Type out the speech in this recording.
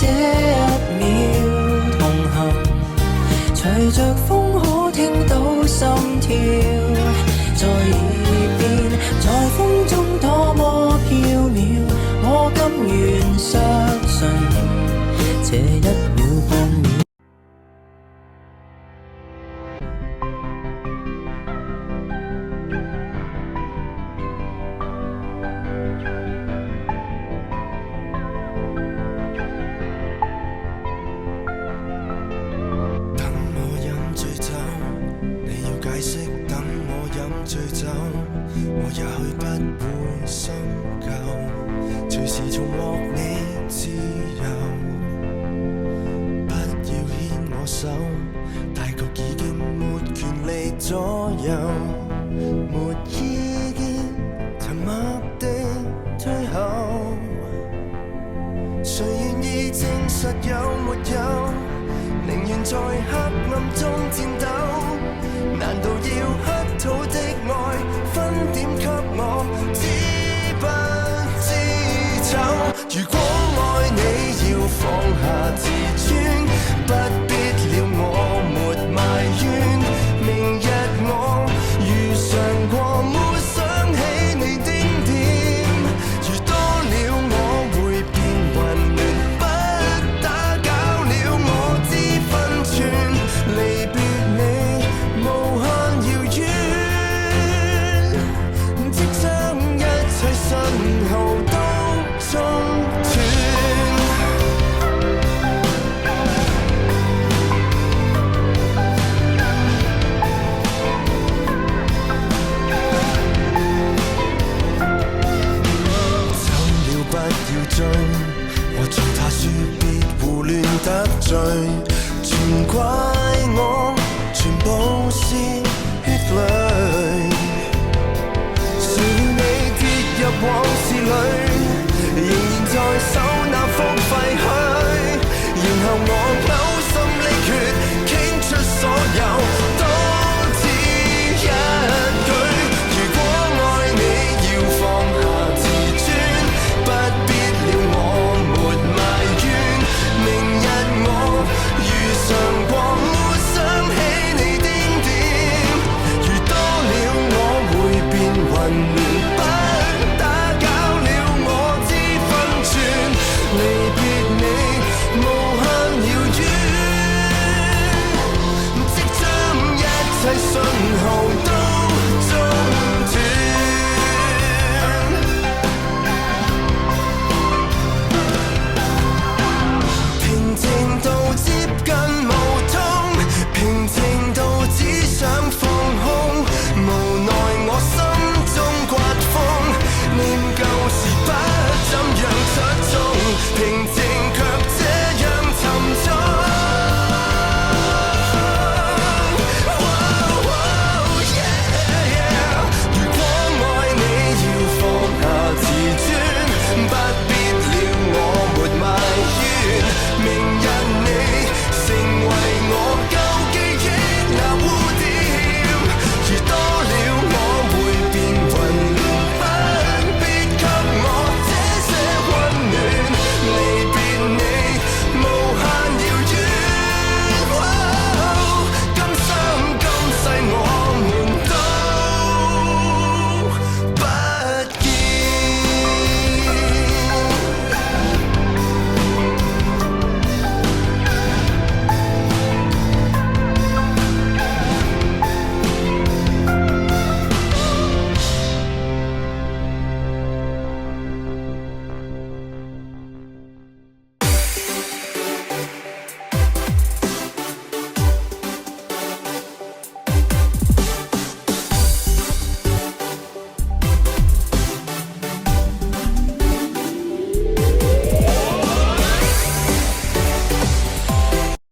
這一秒同行，隨着風可聽到心跳，在耳邊，在風中多麼飄渺，我甘願相信這一秒半秒。我也許不會深究，隨時重獲你自由。不要牽我手，大局已經沒權利左右。沒意見，沉默地退後。誰願意證實有沒有？寧願在黑暗中戰鬥。難道要乞討的愛分點給我，知不知醜？如果愛你要放下自尊，不必了我沒埋怨。明日我如常過，沒想起你丁點。如多了我會變混亂，不打攪了我知分寸。離別你無限遙遠，即將一切信號都中斷。走了不要追，我像他說別胡亂得罪，全怪我全部是血淚。誰料你跌入往事裏，仍然在手那荒廢